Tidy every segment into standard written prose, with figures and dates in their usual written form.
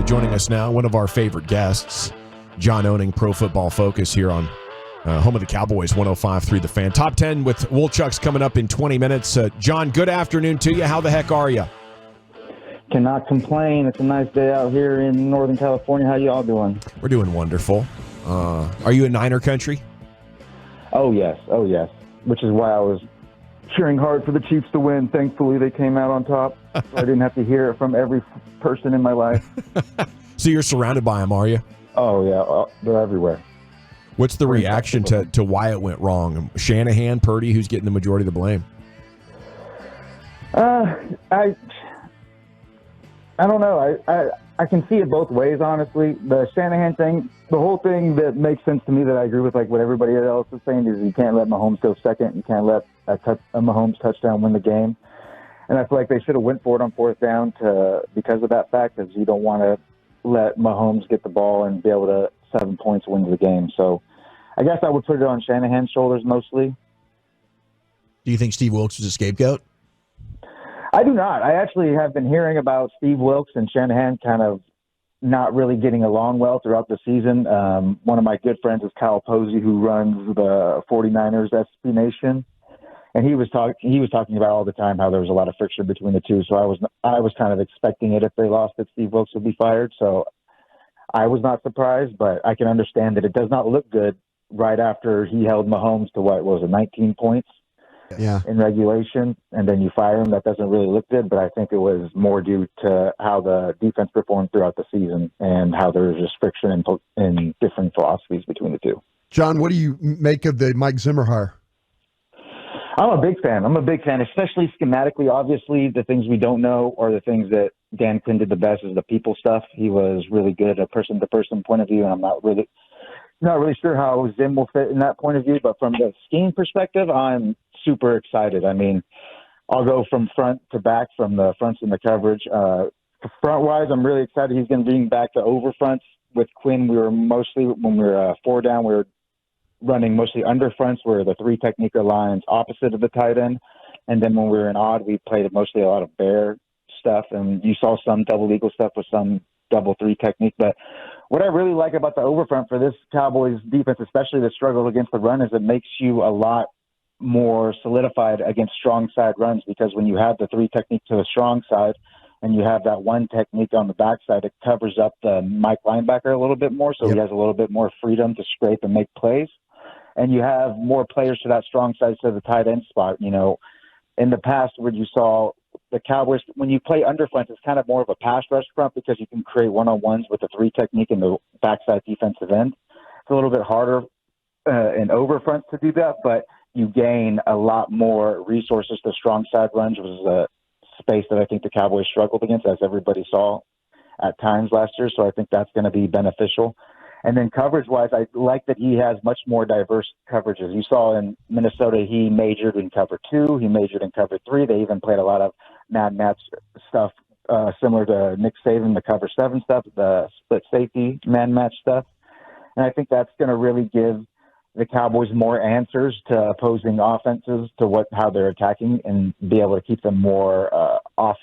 joining us now, one of our favorite guests, John Owning, Pro Football Focus here on home of the Cowboys, 105.3 The Fan. Top 10 with Woolchucks coming up in 20 minutes. John, good afternoon to you. How the heck are you? Cannot complain. It's a nice day out here in Northern California. How you all doing? We're doing wonderful. Are you in Niner country? Oh, yes. Which is why I was cheering hard for the Chiefs to win. Thankfully, they came out on top, so I didn't have to hear it from every person in my life. So you're surrounded by them, are you? Oh, yeah. They're everywhere. What's the reaction to why it went wrong? Shanahan, Purdy, who's getting the majority of the blame? I don't know. I can see it both ways, honestly. The Shanahan thing, the whole thing that makes sense to me that I agree with, like what everybody else is saying, is you can't let Mahomes go second. You can't let a Mahomes touchdown win the game. And I feel like they should have went for it on fourth down because of that fact, because you don't want to let Mahomes get the ball and be able to 7 points win the game. So I guess I would put it on Shanahan's shoulders mostly. Do you think Steve Wilks was a scapegoat? I do not. I actually have been hearing about Steve Wilks and Shanahan kind of not really getting along well throughout the season. One of my good friends is Kyle Posey, who runs the 49ers SB Nation. And he was talking about all the time how there was a lot of friction between the two. So I was kind of expecting it if they lost, that Steve Wilks would be fired. So I was not surprised, but I can understand that it does not look good right after he held Mahomes to 19 points in regulation, and then you fire him. That doesn't really look good, but I think it was more due to how the defense performed throughout the season and how there was just friction in different philosophies between the two. John, what do you make of the Mike Zimmer hire? I'm a big fan, especially schematically. Obviously, the things we don't know are the things that Dan Quinn did the best, is the people stuff. He was really good at a person-to-person point of view, and I'm not really sure how Zim will fit in that point of view. But from the scheme perspective, I'm super excited. I mean, I'll go from front to back, from the fronts and the coverage. Front-wise, I'm really excited. He's going to bring back the over fronts. With Quinn, when we were 4 down, we were running mostly under fronts, where the 3 technique lines opposite of the tight end. And then when we were in odd, we played mostly a lot of bear stuff. And you saw some double eagle stuff with some double 3 technique. But what I really like about the over front for this Cowboys defense, especially the struggle against the run, is it makes you a lot more solidified against strong side runs, because when you have the 3 technique to the strong side and you have that 1 technique on the backside, it covers up the Mike linebacker a little bit more, so he has a little bit more freedom to scrape and make plays. And you have more players to that strong side, to the tight end spot. You know, in the past, where you saw the Cowboys, when you play under front, it's kind of more of a pass rush front, because you can create one-on-ones with the 3 technique in the backside defensive end. It's a little bit harder in over fronts to do that, but you gain a lot more resources to strong side runs, which is a space that I think the Cowboys struggled against, as everybody saw at times last year. So I think that's going to be beneficial. And then coverage-wise, I like that he has much more diverse coverages. You saw in Minnesota, he majored in cover 2, he majored in cover 3. They even played a lot of man-match stuff, similar to Nick Saban, the cover 7 stuff, the split safety man-match stuff. And I think that's going to really give the Cowboys more answers to opposing offenses, to how they're attacking, and be able to keep them more off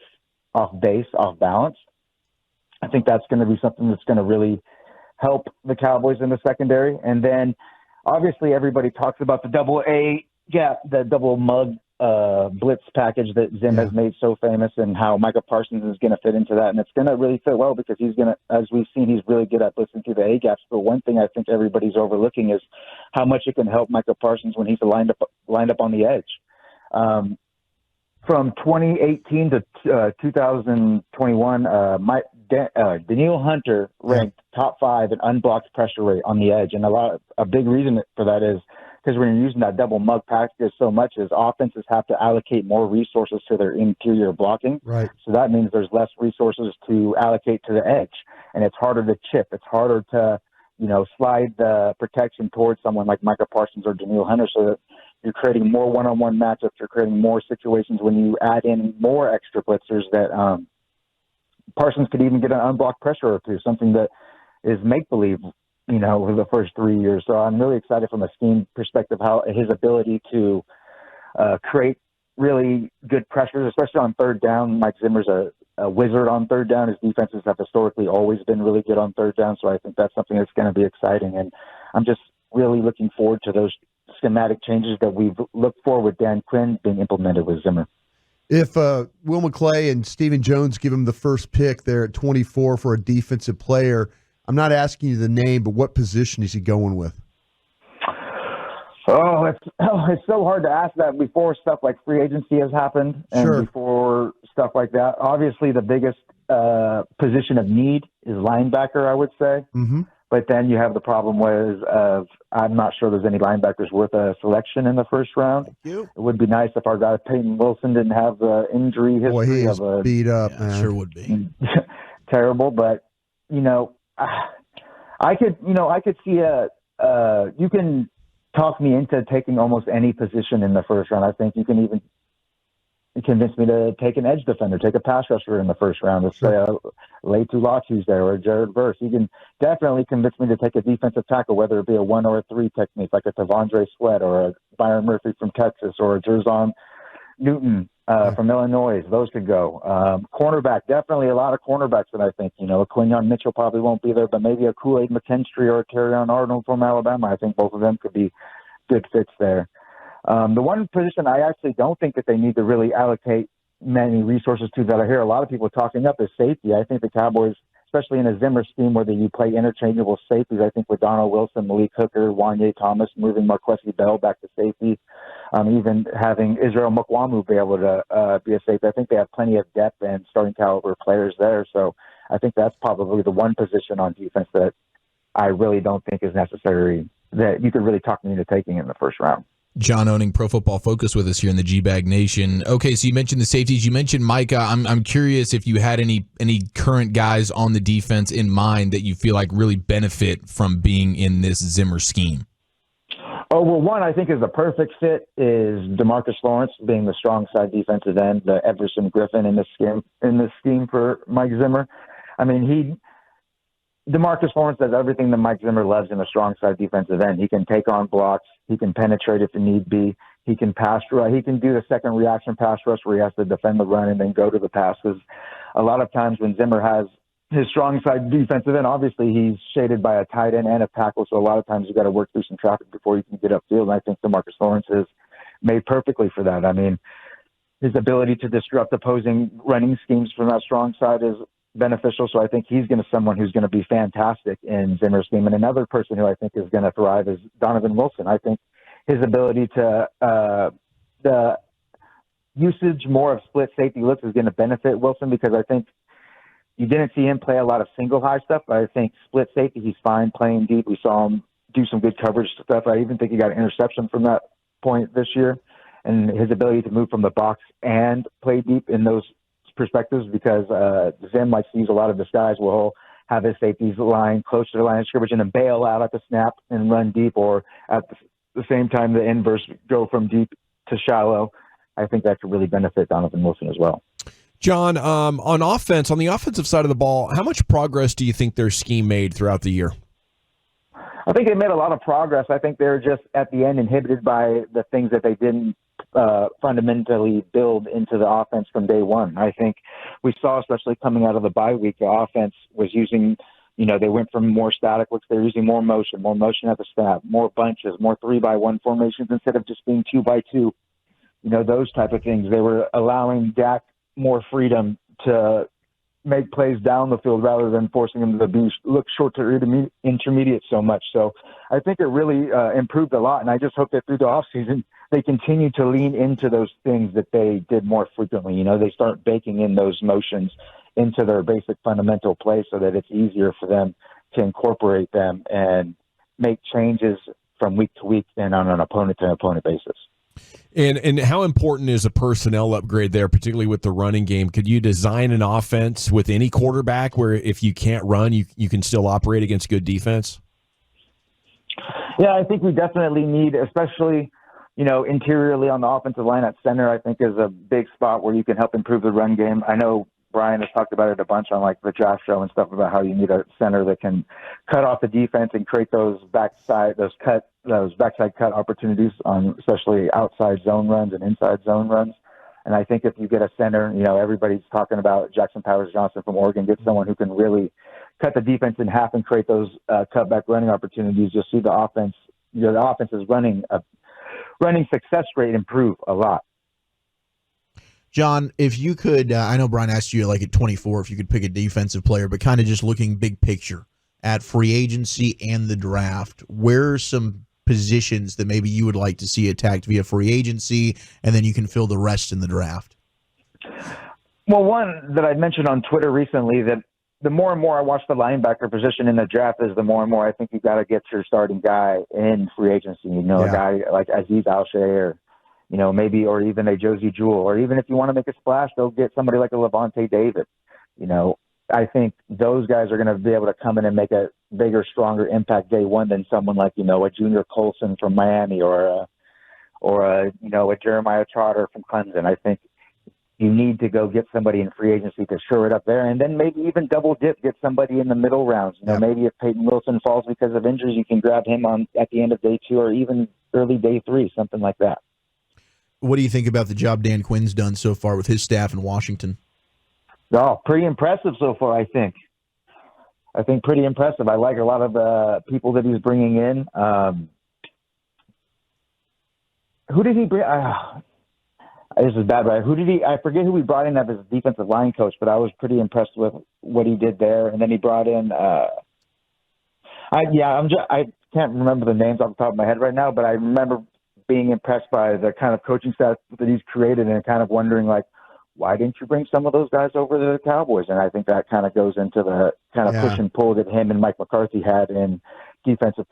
base, off balance. I think that's going to be something that's going to really help the Cowboys in the secondary. And then obviously everybody talks about the double A gap, the double mug blitz package that Zim has made so famous, and how Micah Parsons is going to fit into that. And it's going to really fit well, because he's going to, as we've seen, he's really good at blitzing through the A gaps. But one thing I think everybody's overlooking is how much it can help Micah Parsons when he's lined up on the edge. From 2018 to 2021, Daniil Hunter ranked top 5 in unblocked pressure rate on the edge. And a big reason for that is because when you're using that double mug package so much, is offenses have to allocate more resources to their interior blocking. Right. So that means there's less resources to allocate to the edge, and it's harder to chip. It's harder to, slide the protection towards someone like Micah Parsons or Daniil Hunter, so that you're creating more one-on-one matchups. You're creating more situations when you add in more extra blitzers that Parsons could even get an unblocked pressure or two, something that is make-believe, for the first 3 years. So I'm really excited from a scheme perspective, how his ability to create really good pressures, especially on third down. Mike Zimmer's a a wizard on third down. His defenses have historically always been really good on third down, so I think that's something that's going to be exciting. And I'm just really looking forward to those schematic changes that we've looked for with Dan Quinn being implemented with Zimmer. If Will McClay and Stephen Jones give him the first pick there at 24 for a defensive player, I'm not asking you the name, but what position is he going with? It's so hard to ask that before stuff like free agency has happened and before stuff like that. Obviously, the biggest position of need is linebacker, I would say. Mm-hmm. But then you have the problem with I'm not sure there's any linebackers worth a selection in the first round. It would be nice if our guy Peyton Wilson didn't have the injury history. Boy, he is beat up, yeah, man. Sure would be. Terrible, but I could see you can talk me into taking almost any position in the first round. I think you can even convince me to take an edge defender, take a pass rusher in the first round. Let's say Letu Latu's there or Jared Verse. You can definitely convince me to take a defensive tackle, whether it be a 1 or a 3 technique, like a Tavondre Sweat or a Byron Murphy from Texas or a Jerzon Newton from Illinois. Those could go. Cornerback, definitely a lot of cornerbacks that I think, a Quinyon Mitchell probably won't be there, but maybe a Kool-Aid McKinstry or a Terrion Arnold from Alabama. I think both of them could be good fits there. The one position I actually don't think that they need to really allocate many resources to that I hear a lot of people talking up is safety. I think the Cowboys, especially in a Zimmer scheme where you play interchangeable safeties, I think with Donald Wilson, Malik Hooker, Wanye Thomas, moving Marquesi Bell back to safety, even having Israel Mukwamu be able to be a safety. I think they have plenty of depth and starting caliber players there. So I think that's probably the one position on defense that I really don't think is necessary that you could really talk me into taking in the first round. John owning Pro Football Focus with us here in the GBag Nation. Okay, so you mentioned the safeties. You mentioned Micah. I'm curious if you had any current guys on the defense in mind that you feel like really benefit from being in this Zimmer scheme. Oh, well, one I think is the perfect fit is DeMarcus Lawrence being the strong side defensive end, the Everson Griffin in this scheme for Mike Zimmer. I mean, DeMarcus Lawrence does everything that Mike Zimmer loves in a strong side defensive end. He can take on blocks. He can penetrate if need be. He can pass rush. He can do the second reaction pass rush where he has to defend the run and then go to the pass. Because a lot of times when Zimmer has his strong side defensive end, obviously he's shaded by a tight end and a tackle. So a lot of times you got to work through some traffic before you can get upfield. And I think DeMarcus Lawrence is made perfectly for that. I mean, his ability to disrupt opposing running schemes from that strong side is beneficial. So I think he's someone who's going to be fantastic in Zimmer's scheme. And another person who I think is going to thrive is Donovan Wilson. I think his ability to the usage more of split safety looks is going to benefit Wilson because I think you didn't see him play a lot of single high stuff, but I think split safety, he's fine playing deep. We saw him do some good coverage stuff. I even think he got an interception from that point this year. And his ability to move from the box and play deep in those perspectives because Zim likes to use a lot of disguise where he'll have his safeties line close to the line of scrimmage and then bail out at the snap and run deep, or at the same time the inverse, go from deep to shallow. I think that could really benefit Donovan Wilson as well. John, on the offensive side of the ball, how much progress do you think their scheme made throughout the year? I think they made a lot of progress. I think they're just at the end inhibited by the things that they didn't fundamentally build into the offense from day one. I think we saw, especially coming out of the bye week, the offense was using, they went from more static looks. They're using more motion at the snap, more bunches, more 3-by-1 formations instead of just being 2-by-2. Those type of things. They were allowing Dak more freedom to make plays down the field rather than forcing him to look short to intermediate so much. So I think it really improved a lot, and I just hope that through the offseason they continue to lean into those things that they did more frequently. They start baking in those motions into their basic fundamental play so that it's easier for them to incorporate them and make changes from week to week and on an opponent-to-opponent basis. And how important is a personnel upgrade there, particularly with the running game? Could you design an offense with any quarterback where if you can't run, you can still operate against good defense? Yeah, I think we definitely need, especially, interiorly on the offensive line at center, I think is a big spot where you can help improve the run game. I know Brian has talked about it a bunch on the draft show and stuff about how you need a center that can cut off the defense and create those backside cut opportunities on especially outside zone runs and inside zone runs. And I think if you get a center, everybody's talking about Jackson Powers-Johnson from Oregon, get someone who can really cut the defense in half and create those cutback running opportunities. You'll see the offense is running success rate improve a lot. John, if you could, I know Brian asked you at 24 if you could pick a defensive player, but kind of just looking big picture at free agency and the draft, where are some positions that maybe you would like to see attacked via free agency, and then you can fill the rest in the draft? Well, one that I mentioned on Twitter recently, that the more and more I watch the linebacker position in the draft is the more and more I think you got to get your starting guy in free agency. A guy like Azeez Al-Shaair, maybe, or even a Josie Jewell, or even if you want to make a splash, they'll get somebody like a Levante David. I think those guys are going to be able to come in and make a bigger, stronger impact day one than someone like, a Junior Colson from Miami or a Jeremiah Trotter from Clemson. I think you need to go get somebody in free agency to shore it up there, and then maybe even double dip, get somebody in the middle rounds. Maybe if Peyton Wilson falls because of injuries, you can grab him at the end of day 2 or even early day 3, something like that. What do you think about the job Dan Quinn's done so far with his staff in Washington? Oh, pretty impressive so far, I think. Pretty impressive. I like a lot of the people that he's bringing in. Who did he bring? This is bad, right? I forget who he brought in as his defensive line coach, but I was pretty impressed with what he did there. And then he brought in, I can't remember the names off the top of my head right now, but I remember being impressed by the kind of coaching staff that he's created and kind of wondering, why didn't you bring some of those guys over to the Cowboys? And I think that kind of goes into the kind of push and pull that him and Mike McCarthy had in defensive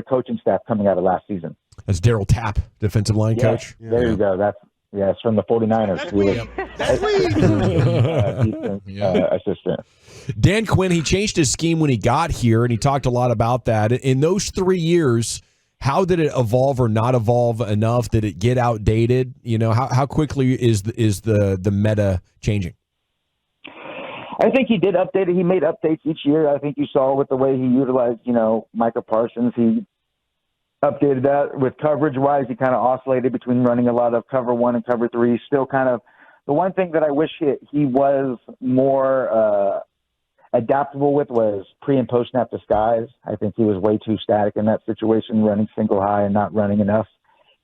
coaching staff coming out of last season. That's Darryl Tapp, defensive line coach. Yeah. There you go. It's from the 49ers. Assistant. Dan Quinn, he changed his scheme when he got here, and he talked a lot about that. In those 3 years, how did it evolve or not evolve enough? Did it get outdated? How quickly is the meta changing? I think he did update it. He made updates each year. I think you saw with the way he utilized, Micah Parsons. He updated that with coverage-wise. He kind of oscillated between running a lot of cover 1 and cover 3. Still kind of the one thing that I wish he was more adaptable with was pre- and post-snap disguise. I think he was way too static in that situation, running single high and not running enough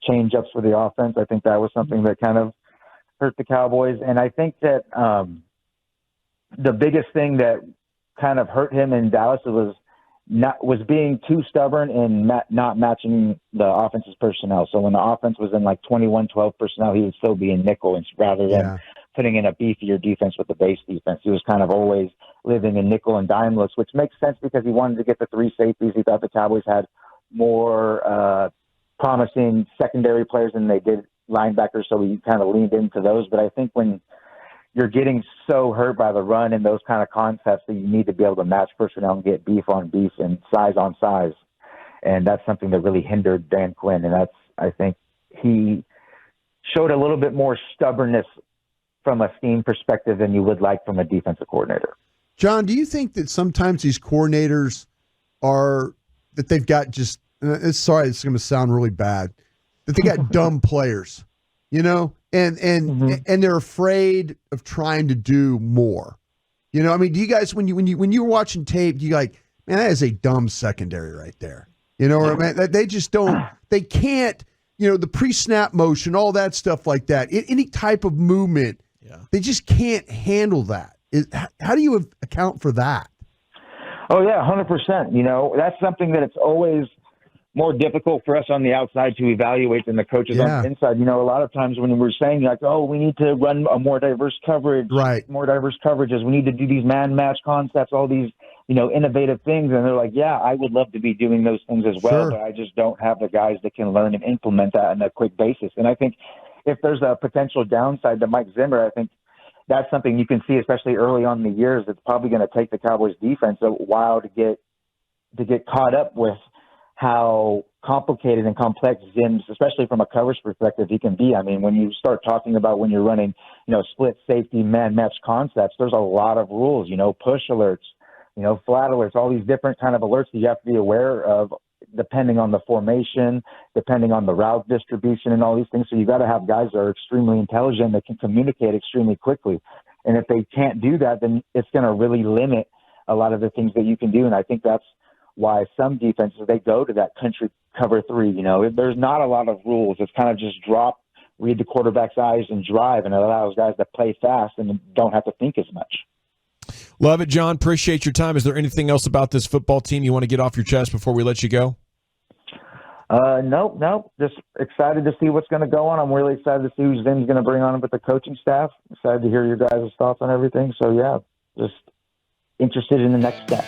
change-ups for the offense. I think that was something that kind of hurt the Cowboys. And I think that the biggest thing that kind of hurt him in Dallas was being too stubborn and not matching the offense's personnel. So when the offense was in 21-12 personnel, he would still be in nickel rather than putting in a beefier defense with the base defense. He was kind of always living in nickel and dime looks, which makes sense because he wanted to get the 3 safeties. He thought the Cowboys had more promising secondary players than they did linebackers, so he kind of leaned into those. But I think when you're getting so hurt by the run and those kind of concepts that you need to be able to match personnel and get beef on beef and size on size. And that's something that really hindered Dan Quinn. And I think he showed a little bit more stubbornness from a scheme perspective than you would like from a defensive coordinator. John, do you think that sometimes these coordinators that they've got just, sorry, it's going to sound really bad, that they got dumb players, and they're afraid of trying to do more. Do you guys, when you were watching tape, you man, that is a dumb secondary right there. Or they just don't, they can't, the pre-snap motion, all that stuff like that, any type of movement, they just can't handle that. How do you account for that? Oh, yeah, 100%. That's something that it's always more difficult for us on the outside to evaluate than the coaches on the inside. A lot of times when we're saying we need to run a more diverse coverage, more diverse coverages, we need to do these man-match concepts, all these, innovative things. And they're like, yeah, I would love to be doing those things as well, but I just don't have the guys that can learn and implement that on a quick basis. And I think if there's a potential downside to Mike Zimmer, I think that's something you can see, especially early on in the years. It's probably going to take the Cowboys defense a while to get caught up with how complicated and complex Zim's, especially from a coverage perspective, he can be. I mean, when you start talking about when you're running, split safety, man match concepts, there's a lot of rules, push alerts, flat alerts, all these different kind of alerts that you have to be aware of, depending on the formation, depending on the route distribution and all these things. So you got to have guys that are extremely intelligent that can communicate extremely quickly. And if they can't do that, then it's going to really limit a lot of the things that you can do. And I think that's why some defenses, they go to that country cover 3. You know, there's not a lot of rules. It's kind of just drop, read the quarterback's eyes, and drive, and it allows guys to play fast and don't have to think as much. Love it, John. Appreciate your time. Is there anything else about this football team you want to get off your chest before we let you go? Nope. Just excited to see what's going to go on. I'm really excited to see who Zim's going to bring on with the coaching staff. Excited to hear your guys' thoughts on everything. So, yeah, just interested in the next step.